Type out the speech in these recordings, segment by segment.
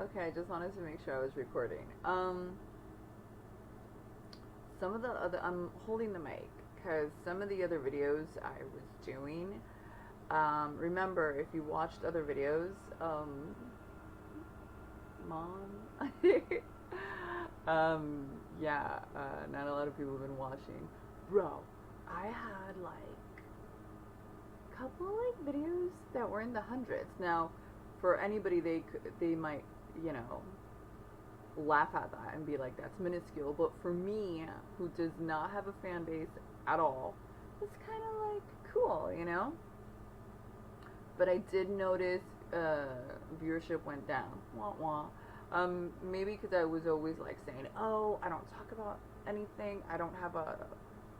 Okay, I just wanted to make sure I was recording. Some of the other, I'm holding the mic because some of the other videos I was doing, remember, if you watched other videos, mom, yeah, not a lot of people have been watching. Bro, I had like a couple like videos that were in the hundreds. Now, for anybody, they might, you know, laugh at that and be like, that's minuscule. But for me, who does not have a fan base at all, it's kind of like cool, you know? But I did notice viewership went down. Wah wah. Maybe because I was always like saying, oh, I don't talk about anything. I don't have a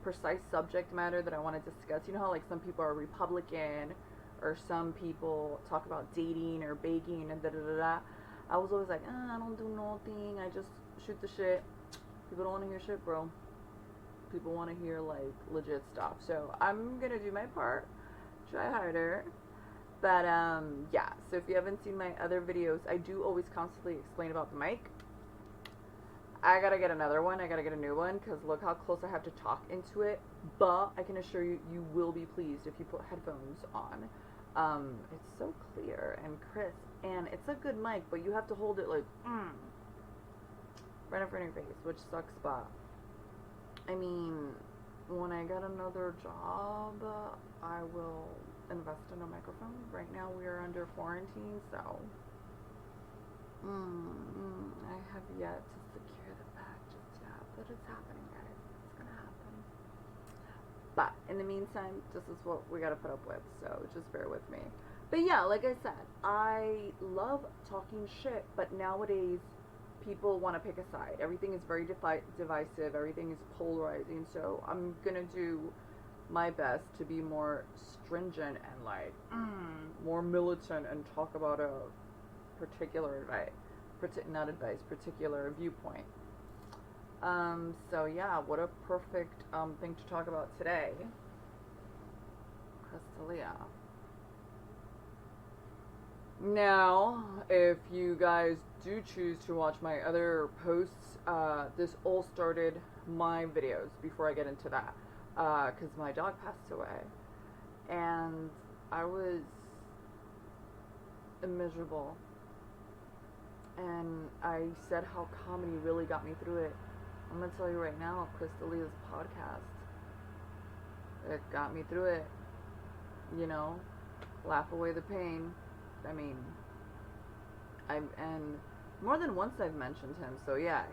precise subject matter that I want to discuss. You know how like some people are Republican or some people talk about dating or baking and da da da da. I was always like, I don't do nothing. I just shoot the shit. People don't want to hear shit, bro. People want to hear like legit stuff. So I'm gonna do my part. Try harder. But yeah. So if you haven't seen my other videos, I do always constantly explain about the mic. I gotta get another one. I gotta get a new one because look how close I have to talk into it. But I can assure you, you will be pleased if you put headphones on. It's so clear and crisp, and it's a good mic, but you have to hold it like right in front of your face, which sucks. But I mean, when I get another job, I will invest in a microphone. Right now, we are under quarantine, so I have yet to secure the bag just yet, but it's happening, guys. It's gonna happen. But in the meantime, this is what we gotta put up with, so just bear with me. But yeah, like I said, I love talking shit, but nowadays people want to pick a side. Everything is very divisive, everything is polarizing, so I'm gonna do my best to be more stringent and like more militant and talk about a particular particular viewpoint. So yeah, what a perfect thing to talk about today. Crystalia. Now, if you guys do choose to watch my other posts, this all started my videos before I get into that. Because my dog passed away. And I was miserable. And I said how comedy really got me through it. I'm going to tell you right now, Crystalia's podcast, it got me through it. You know, laugh away the pain. I mean, and more than once I've mentioned him, so yeah,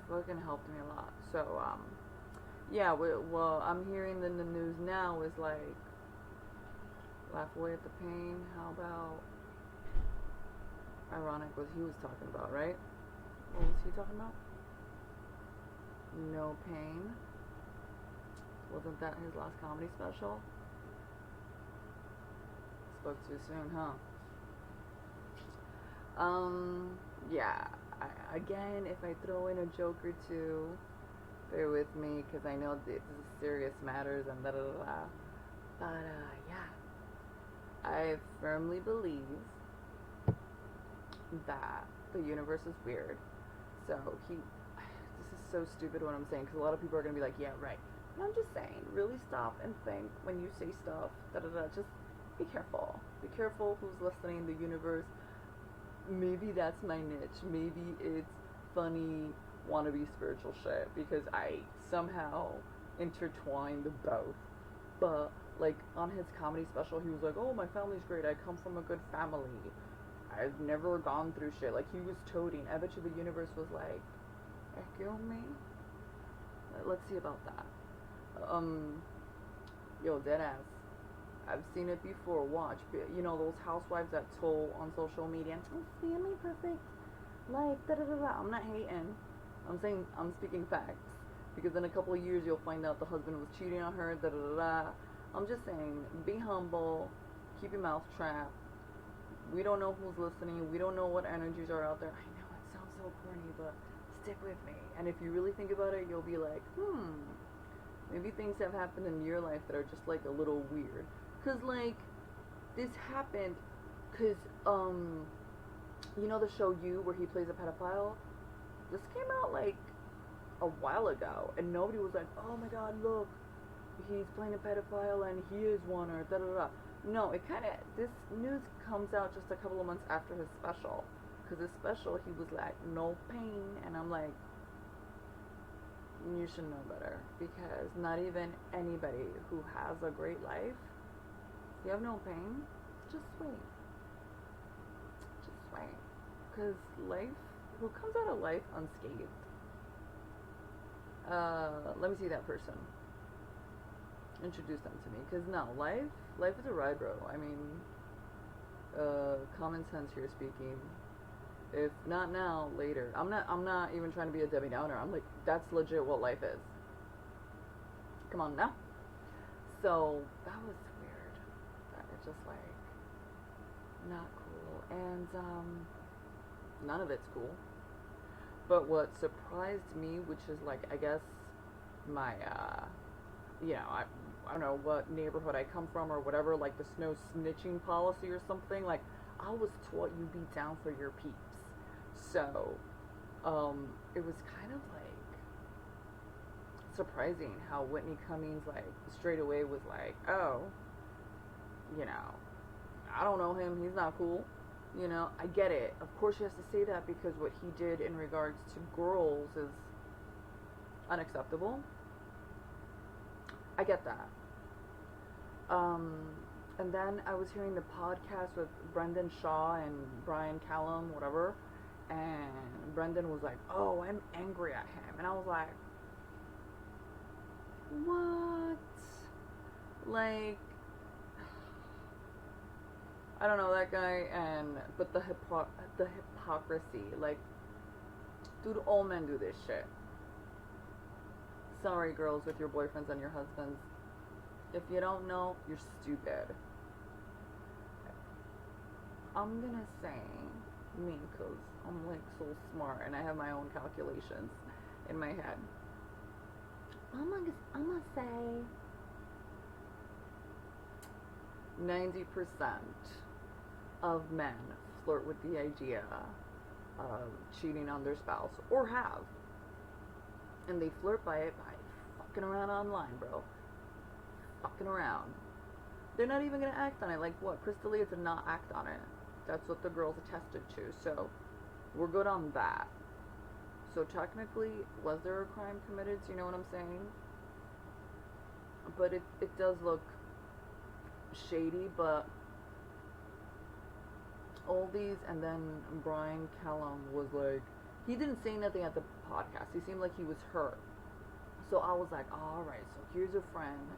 fucking helped me a lot. So, yeah, well, I'm hearing in the news now is like, laugh away at the pain. How about, ironic what he was talking about, right? What was he talking about? No pain. Wasn't that his last comedy special? Spoke too soon, huh? Yeah. Again, if I throw in a joke or two, bear with me, because I know this is serious matters and da da da da. But, yeah. I firmly believe that the universe is weird. So, this is so stupid what I'm saying, because a lot of people are going to be like, yeah, right. And I'm just saying, really stop and think when you say stuff, da da da, just be careful. Be careful who's listening, the universe. Maybe that's my niche. Maybe it's funny, wannabe spiritual shit, because I somehow intertwine the both. But, like, on his comedy special, he was like, oh, my family's great. I come from a good family. I've never gone through shit. Like, he was toting. I bet you the universe was like, kill me? Let's see about that. Yo, deadass. I've seen it before. Watch. You know, those housewives that told on social media, oh, family perfect life, da da da da. I'm not hating. I'm saying, I'm speaking facts. Because in a couple of years, you'll find out the husband was cheating on her, da da da da. I'm just saying, be humble. Keep your mouth trapped. We don't know who's listening. We don't know what energies are out there. I know it sounds so corny, but stick with me. And if you really think about it, you'll be like, maybe things have happened in your life that are just like a little weird. Because, like, this happened Cause you know the show You, where he plays a pedophile. This came out like a while ago, and nobody was like, "Oh my God, look, he's playing a pedophile and he is one," or da da da. No, this news comes out just a couple of months after his special, because his special he was like, "No pain," and I'm like, you should know better, because not even anybody who has a great life, you have no pain, just wait. Just wait. Because life, who comes out of life unscathed? Let me see that person. Introduce them to me. Because no, life is a ride, bro. I mean, common sense here speaking. If not now, later. I'm not even trying to be a Debbie Downer. I'm like, that's legit what life is. Come on now. So that was weird. That it's just like not cool. And none of it's cool. But what surprised me, which is like, I guess my I don't know what neighborhood I come from or whatever, like the no snitching policy or something, like I was taught you be down for your peeps. So, it was kind of like surprising how Whitney Cummings like straight away was like, oh, I don't know him, he's not cool. I get it. Of course she has to say that because what he did in regards to girls is unacceptable. I get that. And then I was hearing the podcast with Brendan Shaw and Brian Callum, whatever, and Brendan was like, oh, I'm angry at him. And I was like, what? Like, I don't know that guy, but the hypocrisy, like, dude, all men do this shit. Sorry, girls with your boyfriends and your husbands. If you don't know, you're stupid. I'm gonna say me, because I'm like so smart and I have my own calculations in my head. I'm gonna say 90% of men flirt with the idea of cheating on their spouse, or have. And they flirt by it by fucking around online, bro. Fucking around. They're not even gonna act on it. Like what? Crystalia did not act on it. That's what the girls attested to. So we're good on that. So technically, was there a crime committed? Do you know what I'm saying? But it does look shady, but all these, and then Brian Callum was like, he didn't say nothing at the podcast. He seemed like he was hurt. So I was like, alright, so here's a friend.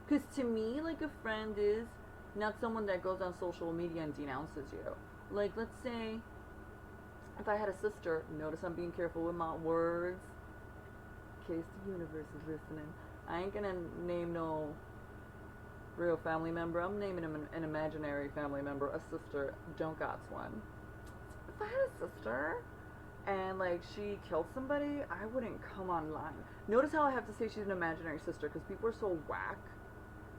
Because to me, like, a friend is not someone that goes on social media and denounces you. Like, let's say, if I had a sister, notice I'm being careful with my words, in case the universe is listening. I ain't gonna name no real family member. I'm naming him an imaginary family member, a sister. Don't got one. If I had a sister and like she killed somebody, I wouldn't come online. Notice how I have to say she's an imaginary sister, because people are so whack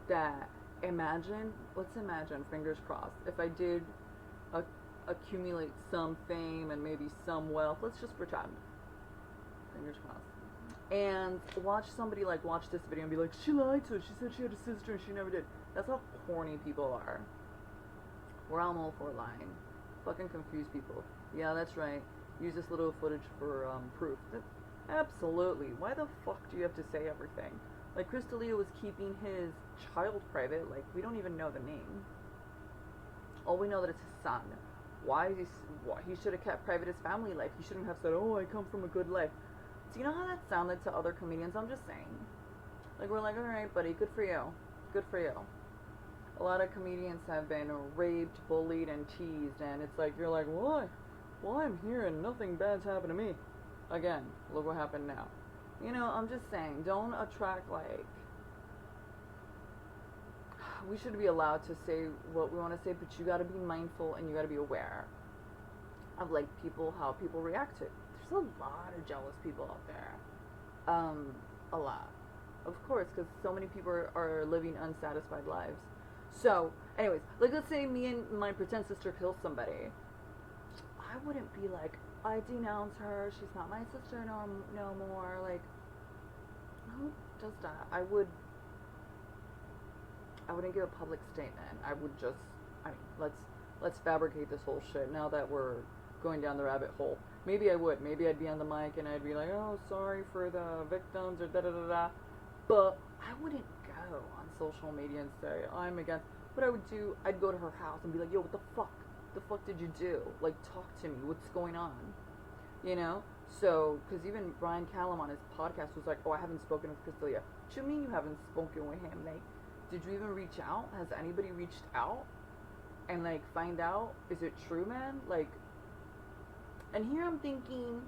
that let's imagine, fingers crossed, if I did accumulate some fame and maybe some wealth, let's just pretend, fingers crossed, and watch somebody like watch this video and be like, she lied to us, she said she had a sister and she never did. That's how corny people are. Where I'm all for lying. Fucking confuse people. Yeah, that's right. Use this little footage for proof. Absolutely. Why the fuck do you have to say everything? Like, Crystalia was keeping his child private. Like, we don't even know the name. All we know that it's his son. Why he should have kept private his family life. He shouldn't have said, oh, I come from a good life. Do you know how that sounded to other comedians? I'm just saying. Like, we're like, alright, buddy, good for you. Good for you. A lot of comedians have been raped, bullied, and teased, and it's like, you're like, why? Well, I'm here and nothing bad's happened to me. Again, look what happened now. I'm just saying, don't attract, like, we should be allowed to say what we want to say, but you gotta be mindful and you gotta be aware of, like, how people react to it. There's a lot of jealous people out there. A lot. Of course, because so many people are living unsatisfied lives. So, Anyways, like let's say me and my pretend sister kill somebody. I wouldn't be like, I denounce her, she's not my sister no more. Like, who does that? I wouldn't give a public statement. I would just, I mean, let's fabricate this whole shit now that we're going down the rabbit hole. Maybe I would. Maybe I'd be on the mic and I'd be like, oh, sorry for the victims or da-da-da-da. But I wouldn't go on social media and say, I'm against. What I would do, I'd go to her house and be like, yo, what the fuck? The fuck did you do? Like, talk to me. What's going on? You know? So, because even Brian Callum on his podcast was like, oh, I haven't spoken with Crystal yet. What do you mean you haven't spoken with him? Like, did you even reach out? Has anybody reached out? And, like, find out, is it true, man? Like, and here I'm thinking,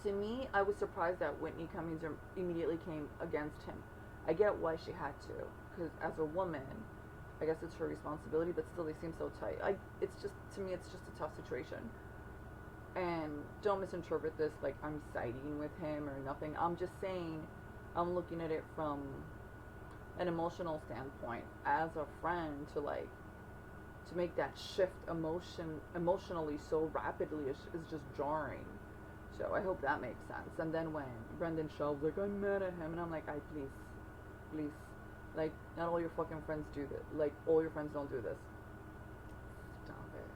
to me, I was surprised that Whitney Cummings immediately came against him. I get why she had to, because as a woman, I guess it's her responsibility, but still they seem so tight. It's just, to me, it's just a tough situation. And don't misinterpret this like I'm siding with him or nothing. I'm just saying, I'm looking at it from an emotional standpoint as a friend to make that shift emotionally so rapidly is just jarring. So I hope that makes sense. And then when Brendan Shaw was like, I'm mad at him, and I'm like, please, like, not all your fucking friends do this. Like, all your friends don't do this. Stop it.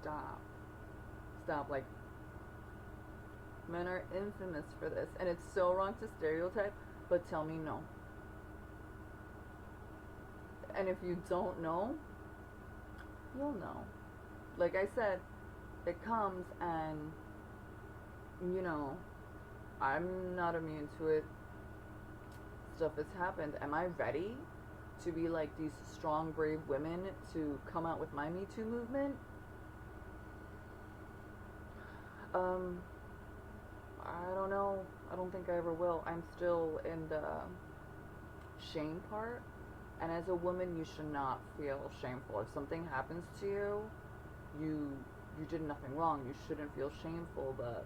Stop. Like, men are infamous for this, and it's so wrong to stereotype, but tell me no. And if you don't know, you'll know. Like I said, it comes, and you know, I'm not immune to it. Stuff has happened. Am I ready to be like these strong, brave women to come out with my Me Too movement? I don't know. I don't think I ever will. I'm still in the shame part. And as a woman, you should not feel shameful. If something happens to you, you did nothing wrong. You shouldn't feel shameful, but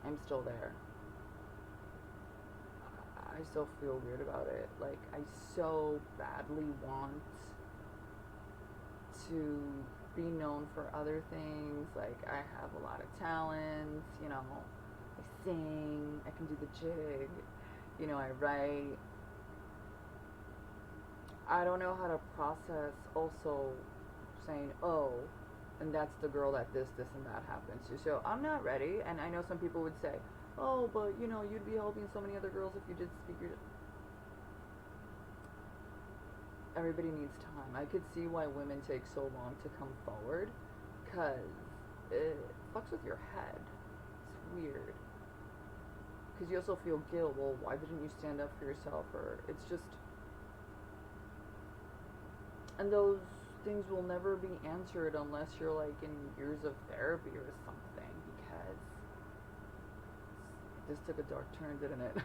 I'm still there. I still feel weird about it. Like, I so badly want to be known for other things. Like, I have a lot of talents, you know. I sing, I can do the jig, you know, I write. I don't know how to process also saying, oh, and that's the girl that this and that happened to. So I'm not ready, and I know some people would say, oh, but you know, you'd be helping so many other girls if you did speak your... Everybody needs time. I could see why women take so long to come forward, because it fucks with your head. It's weird. Because you also feel guilt. Well, why didn't you stand up for yourself? Or it's just... And those things will never be answered unless you're like in years of therapy or something, because this took a dark turn, didn't it?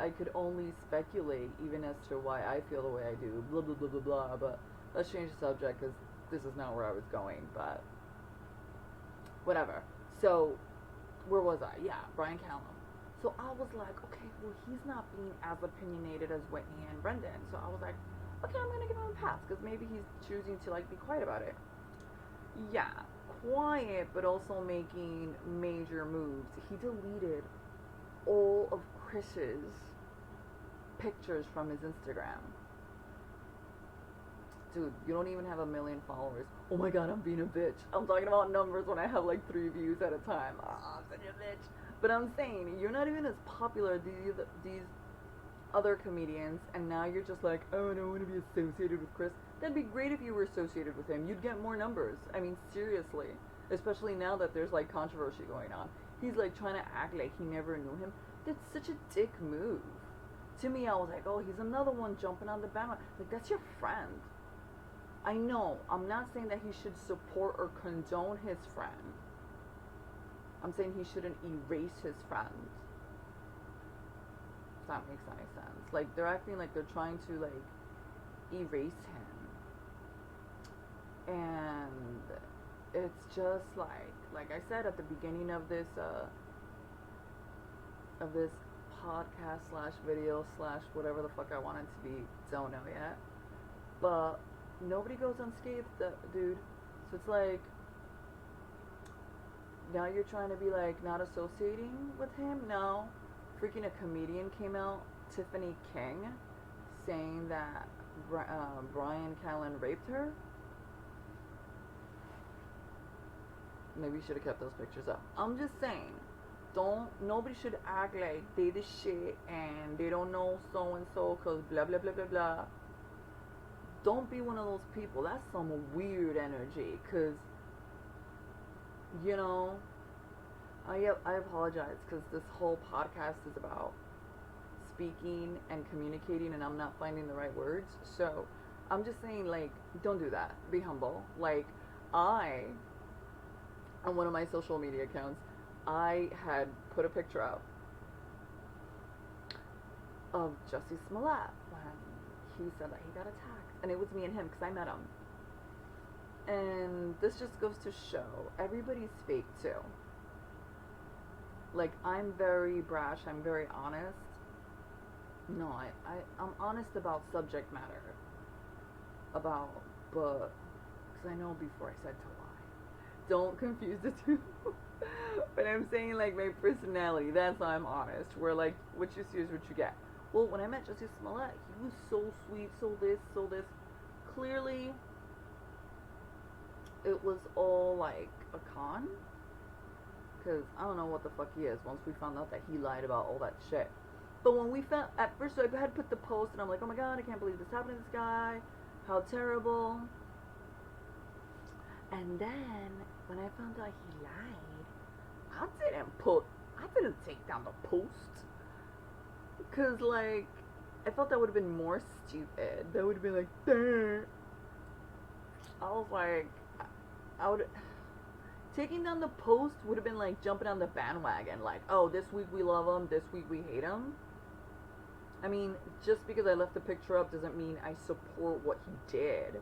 I could only speculate even as to why I feel the way I do, blah, blah, blah, blah, blah, but let's change the subject because this is not where I was going, but whatever. So, where was I? Yeah, Brian Callum. So I was like, okay, well, he's not being as opinionated as Whitney and Brendan, so I was like, okay, I'm gonna give him a pass, because maybe he's choosing to, like, be quiet about it. Yeah, quiet, but also making major moves. He deleted all of Chris's pictures from his Instagram. Dude, you don't even have 1 million followers. Oh my god, I'm being a bitch. I'm talking about numbers when I have, like, 3 views at a time. I'm such a bitch. But I'm saying, you're not even as popular as these other comedians, and now you're just like, oh, I don't want to be associated with Chris. That'd be great if you were associated with him. You'd get more numbers. I mean, seriously. Especially now that there's, like, controversy going on. He's, like, trying to act like he never knew him. That's such a dick move. To me, I was like, oh, he's another one jumping on the bandwagon. Like, that's your friend. I know. I'm not saying that he should support or condone his friend. I'm saying he shouldn't erase his friend. If that makes any sense. Like, they're acting like they're trying to, like, erase him. And it's just like I said at the beginning of this podcast slash video slash whatever the fuck I want it to be. Don't know yet. But nobody goes unscathed, dude. So it's like, now you're trying to be like not associating with him? No. Freaking a comedian came out, Tiffany King, saying that Brian Callen raped her. Maybe you should have kept those pictures up. I'm just saying, nobody should act like they the shit and they don't know so and so cause blah blah blah blah blah. Don't be one of those people. That's some weird energy. Cause you know, I apologize because this whole podcast is about speaking and communicating, and I'm not finding the right words. So I'm just saying, like, don't do that. Be humble. Like, on one of my social media accounts, I had put a picture out of Jussie Smollett when he said that he got attacked, and it was me and him because I met him. And this just goes to show everybody's fake too. Like, I'm very brash, I'm very honest. No, I'm honest about subject matter. But, because I know before I said to lie. Don't confuse the two. But I'm saying, like, my personality, that's how I'm honest. Where, like, what you see is what you get. Well, when I met Jussie Smollett, he was so sweet, so this. Clearly, it was all, like, a con. Because I don't know what the fuck he is once we found out that he lied about all that shit. But when we found, at first, so I had put the post, and I'm like, oh my god, I can't believe this happened to this guy. How terrible. And then, when I found out he lied, I didn't take down the post. Because, like, I felt that would have been more stupid. That would have been like, damn. I was like, taking down the post would have been like jumping on the bandwagon. Like, oh, this week we love him, this week we hate him. I mean, just because I left the picture up doesn't mean I support what he did.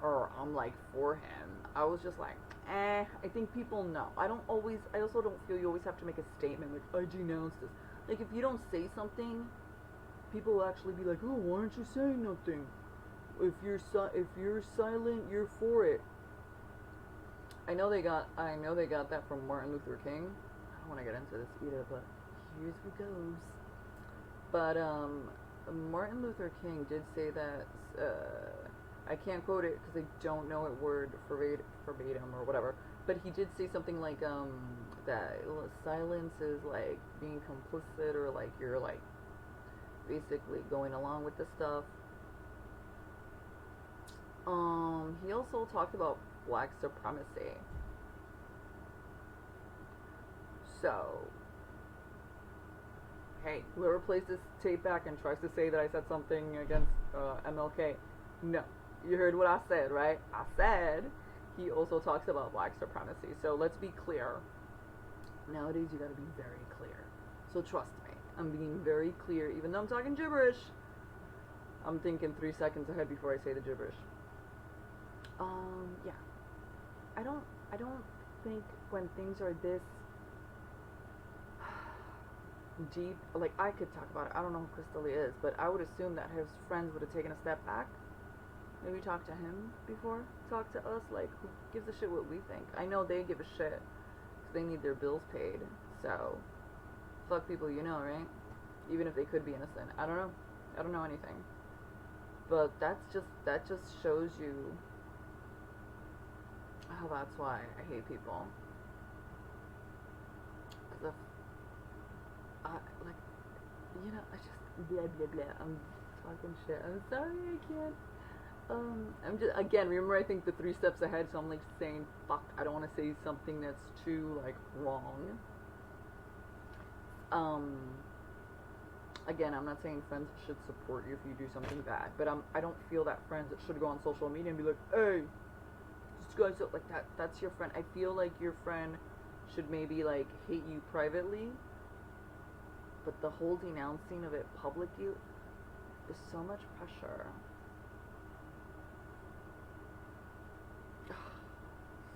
Or I'm like for him. I was just like, I think people know. I also don't feel you always have to make a statement like, I denounce this. Like, if you don't say something, people will actually be like, oh, why aren't you saying nothing? If you're silent, you're for it. I know they got that from Martin Luther King. I don't want to get into this either, but here's what goes. But Martin Luther King did say that, I can't quote it because I don't know it word verbatim or whatever, but he did say something like that silence is like being complicit, or like you're like basically going along with the stuff. He also talked about black supremacy. So, hey, whoever plays this tape back and tries to say that I said something against MLK, no. You heard what I said, right? I said he also talks about black supremacy. So let's be clear. Nowadays, you gotta be very clear. So trust me, I'm being very clear. Even though I'm talking gibberish, I'm thinking 3 seconds ahead before I say the gibberish. Yeah. I don't think when things are this deep, like, I could talk about it. I don't know who Crystal is, but I would assume that his friends would have taken a step back. Maybe talk to him before talk to us. Like, who gives a shit what we think? I know they give a shit because they need their bills paid. So, fuck people you know, right? Even if they could be innocent. I don't know. I don't know anything. But that just shows you how that's why I hate people. Because I just blah blah blah. I'm talking shit. I'm sorry, I can't. I'm just, again, remember, I think the 3 steps ahead, so I'm like saying, fuck, I don't want to say something that's too, like, wrong. Again, I'm not saying friends should support you if you do something bad, but I don't feel that friends that should go on social media and be like, hey, this guy's like that, that's your friend. I feel like your friend should maybe, like, hate you privately, but the whole denouncing of it publicly is so much pressure.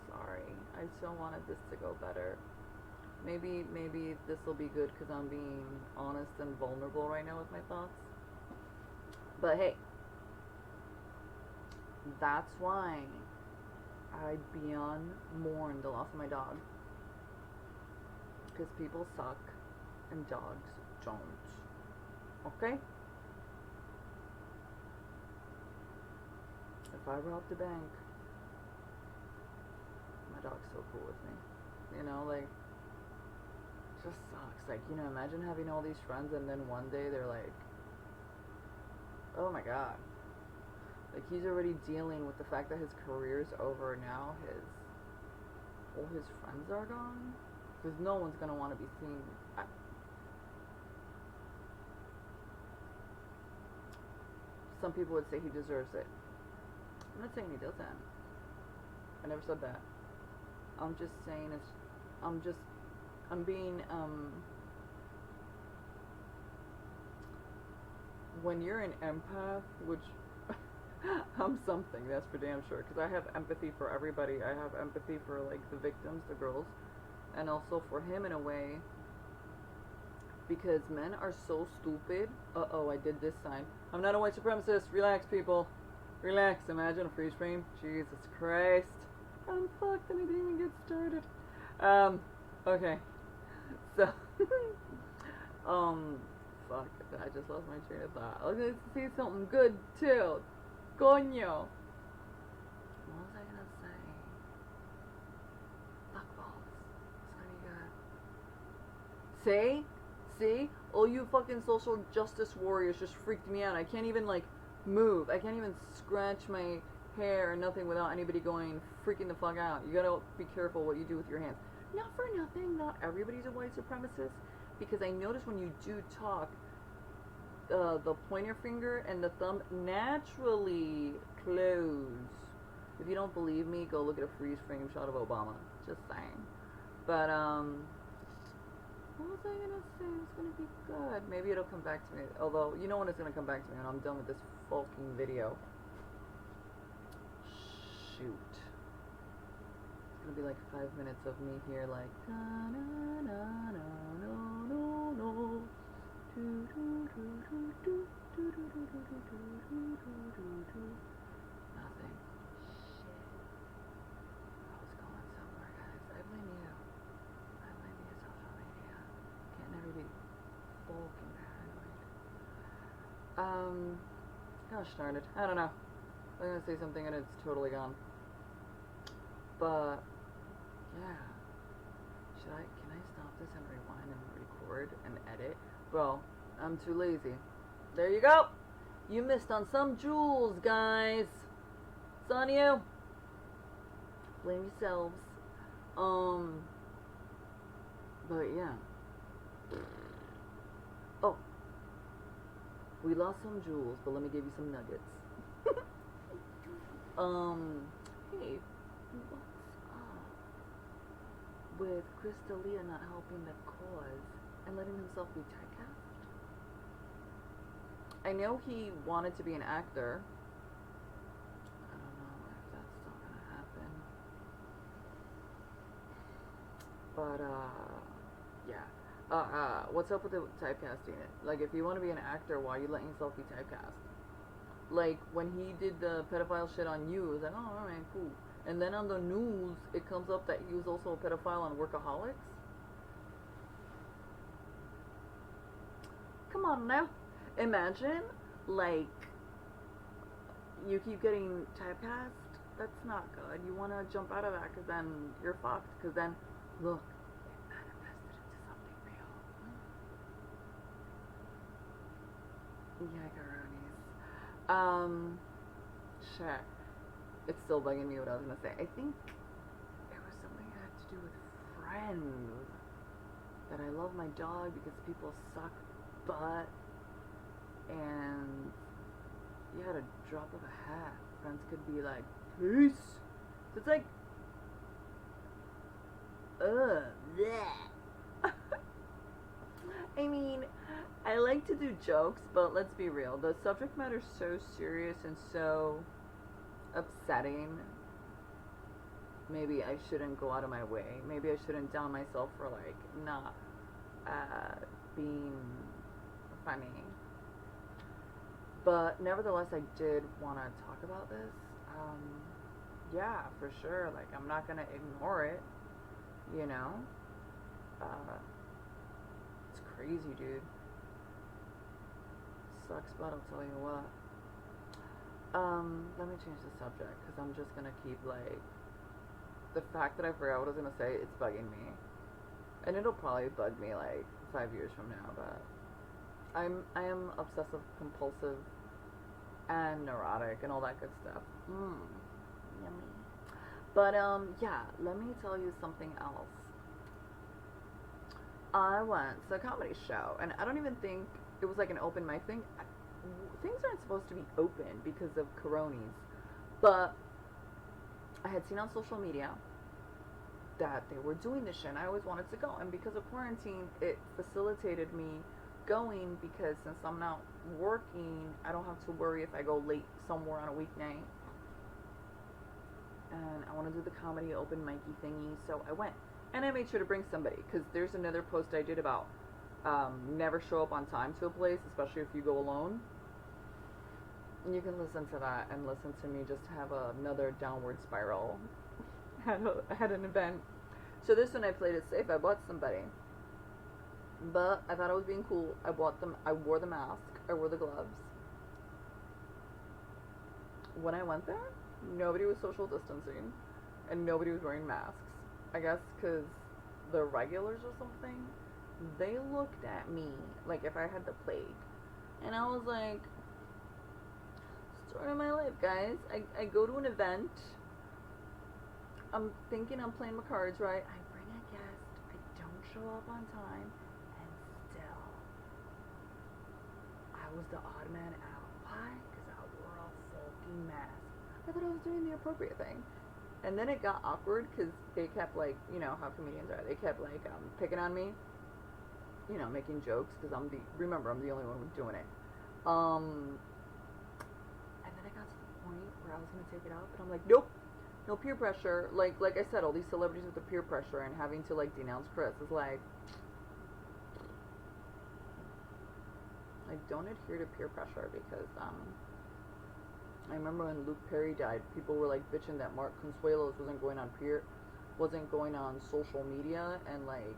Sorry, I so wanted this to go better. Maybe this will be good because I'm being honest and vulnerable right now with my thoughts. But hey, that's why I beyond mourn the loss of my dog. Because people suck and dogs don't. Okay? If I robbed a bank, my dog's so cool with me. You know, like, it just sucks. Like, you know, imagine having all these friends and then one day they're like, oh my god. Like, he's already dealing with the fact that his career's over now. All his friends are gone. Because no one's going to want to be seen. Some people would say he deserves it. I'm not saying he doesn't. I never said that. I'm just saying I'm being, when you're an empath, which I'm something, that's for damn sure, because I have empathy for everybody. I have empathy for, like, the victims, the girls, and also for him in a way, because men are so stupid. Uh-oh, I did this sign. I'm not a white supremacist. Relax, people. Relax. Imagine a freeze frame. Jesus Christ. I'm fucked and I didn't even get started. Okay. So, fuck. I just lost my train of thought. I was going to say something good, too. Coño. What was I going to say? Fuck balls. It's gonna be good. See? All you fucking social justice warriors just freaked me out. I can't even, like, move. I can't even scratch my hair or nothing without anybody going freaking the fuck out. You gotta be careful what you do with your hands. Not for nothing, not everybody's a white supremacist, because I notice when you do talk, the pointer finger and the thumb naturally close. If you don't believe me, go look at a freeze frame shot of Obama. Just saying. But, what was I gonna say? It was gonna be good. Maybe it'll come back to me. Although, you know when it's gonna come back to me when I'm done with this fucking video. Shoot. It's gonna be like 5 minutes of me here like na na na na no no no do do do do do do do do do do do do. Nothing. Shit. I was going somewhere, guys. I blame you. I blame you, social media. Can't never be fucking paranoid. Gosh darn it. I don't know. I'm gonna say something and it's totally gone. But yeah. Can I stop this and rewind and record and edit? Well, I'm too lazy. There you go. You missed on some jewels, guys. It's on you. Blame yourselves. But yeah. Oh. We lost some jewels, but let me give you some nuggets. Hey, what's up with Chris D'Elia not helping the cause and letting himself be typecast? I know he wanted to be an actor. I don't know if that's still gonna happen. But, yeah. What's up with the typecasting it? Like, if you want to be an actor, why are you letting yourself be typecast? Like, when he did the pedophile shit on You, it was like, oh, alright, cool. And then on the news, it comes up that he was also a pedophile on Workaholics. Come on now. Imagine, like, you keep getting typecast. That's not good. You want to jump out of that, because then you're fucked. Because then, look, it manifested into something real. Yeah, girl. Shit. It's still bugging me what I was gonna say. I think it was something that had to do with friends. That I love my dog because people suck butt. And you had a drop of a hat. Friends could be like, peace. So it's like, bleh. I mean, I like to do jokes, but let's be real. The subject matter is so serious and so upsetting maybe I shouldn't go out of my way. Maybe I shouldn't down myself for like not being funny. But nevertheless, I did want to talk about this. Yeah, for sure. Like, I'm not gonna ignore it. You know, it's crazy, dude. Sucks, but I'll tell you what. Let me change the subject because I'm just gonna keep like the fact that I forgot what I was gonna say. It's bugging me, and it'll probably bug me like 5 years from now. But I am obsessive compulsive and neurotic and all that good stuff. Yummy. But yeah, let me tell you something else. I went to a comedy show, and I don't even think it was like an open mic thing. Things aren't supposed to be open because of coronas, but I had seen on social media that they were doing this shit, and I always wanted to go. And because of quarantine, it facilitated me going because since I'm not working, I don't have to worry if I go late somewhere on a weeknight. And I want to do the comedy open mic-y thingy, so I went. And I made sure to bring somebody, because there's another post I did about never show up on time to a place, especially if you go alone. And you can listen to that and listen to me just have another downward spiral. I had an event. So this one I played it safe. I bought somebody. But I thought I was being cool. I wore the mask. I wore the gloves. When I went there, nobody was social distancing. And nobody was wearing masks. I guess because the regulars or something, they looked at me like if I had the plague. And I was like, story of my life, guys. I go to an event. I'm thinking I'm playing my cards right. I bring a guest. I don't show up on time. And still, I was the odd man out. Why? Because I wore a fucking mask. I thought I was doing the appropriate thing. And then it got awkward because they kept like, you know how comedians are. They kept like picking on me, you know, making jokes because I'm the only one doing it. And then I got to the point where I was gonna take it off, and I'm like, nope, no peer pressure. Like I said, all these celebrities with the peer pressure and having to like denounce Chris is like, I don't adhere to peer pressure because I remember when Luke Perry died, people were like bitching that Mark Consuelos wasn't going on social media and like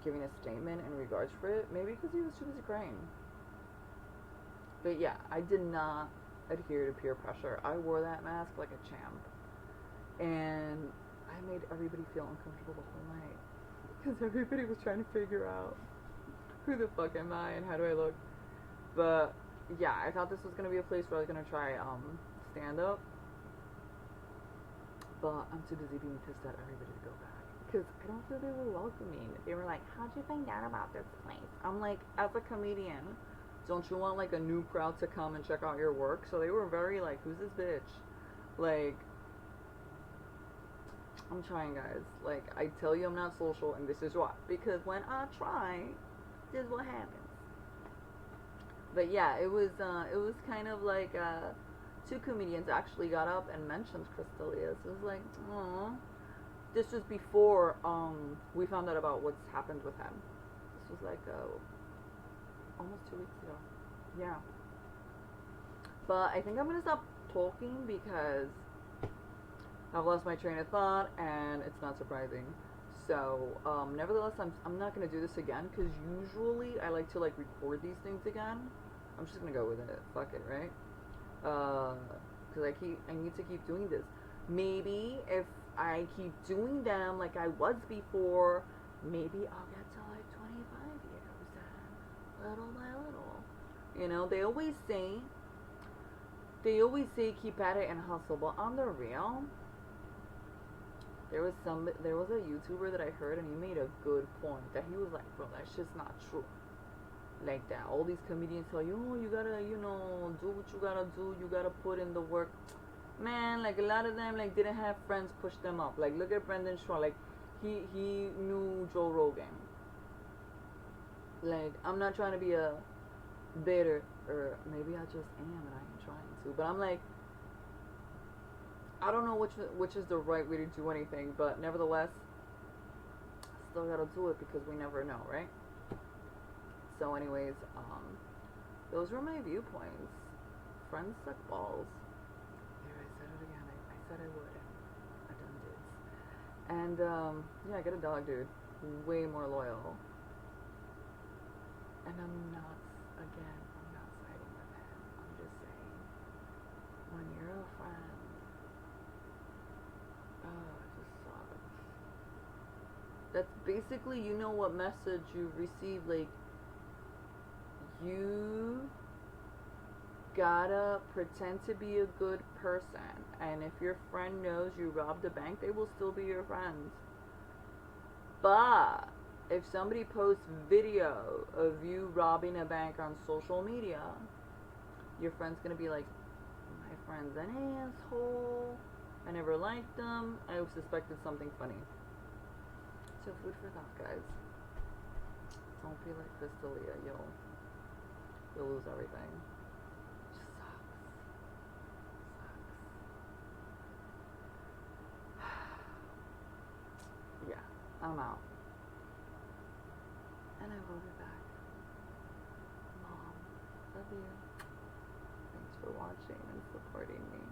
giving a statement in regards for it. Maybe because he was too busy crying. But yeah, I did not adhere to peer pressure. I wore that mask like a champ, and I made everybody feel uncomfortable the whole night because everybody was trying to figure out who the fuck am I and how do I look. But yeah, I thought this was going to be a place where I was going to try stand-up. But I'm too busy being pissed at everybody to go back. Because I don't feel they were welcoming. They were like, how'd you find out about this place? I'm like, as a comedian, don't you want like a new crowd to come and check out your work? So they were very like, who's this bitch? Like, I'm trying, guys. Like, I tell you I'm not social, and this is why. Because when I try, this is what happens. But yeah, it was kind of like two comedians actually got up and mentioned Chris D'Elia. So it was like, oh, this was before we found out about what's happened with him. This was like almost 2 weeks ago. Yeah. But I think I'm gonna stop talking because I've lost my train of thought, and it's not surprising. So, nevertheless, I'm not gonna do this again because usually I like to like record these things again. I'm just gonna go with it. Fuck it, right? Because I need to keep doing this. Maybe if I keep doing them like I was before, maybe I'll get to like 25 years, little by little. You know, they always say keep at it and hustle, but on the real, there was a YouTuber that I heard, and he made a good point that he was like, bro, that's just not true. Like that, all these comedians tell you, oh, you gotta, you know, do what you gotta do, you gotta put in the work. Man, like a lot of them like didn't have friends push them up. Like look at Brendan Shaw, like he knew Joe Rogan. Like, I'm not trying to be a bitter, or maybe I just am and I am trying to, but I'm like, I don't know which is the right way to do anything, but nevertheless, still gotta do it because we never know, right? So, anyways, those were my viewpoints. Friends suck balls. There, I said it again. I said I would. I done did. And yeah, get a dog, dude. Way more loyal. And I'm not siding with him. I'm just saying, when you're a friend, oh, it just sucks. That's basically, you know what message you receive, like, you gotta pretend to be a good person, and if your friend knows you robbed a bank, they will still be your friends. But if somebody posts video of you robbing a bank on social media, your friend's gonna be like, my friend's an asshole, I never liked them, I suspected something funny. So food for thought, guys. Don't be like Crystalia, you'll lose everything. It just sucks. Yeah, I'm out. And I will be back. Mom, love you. Thanks for watching and supporting me.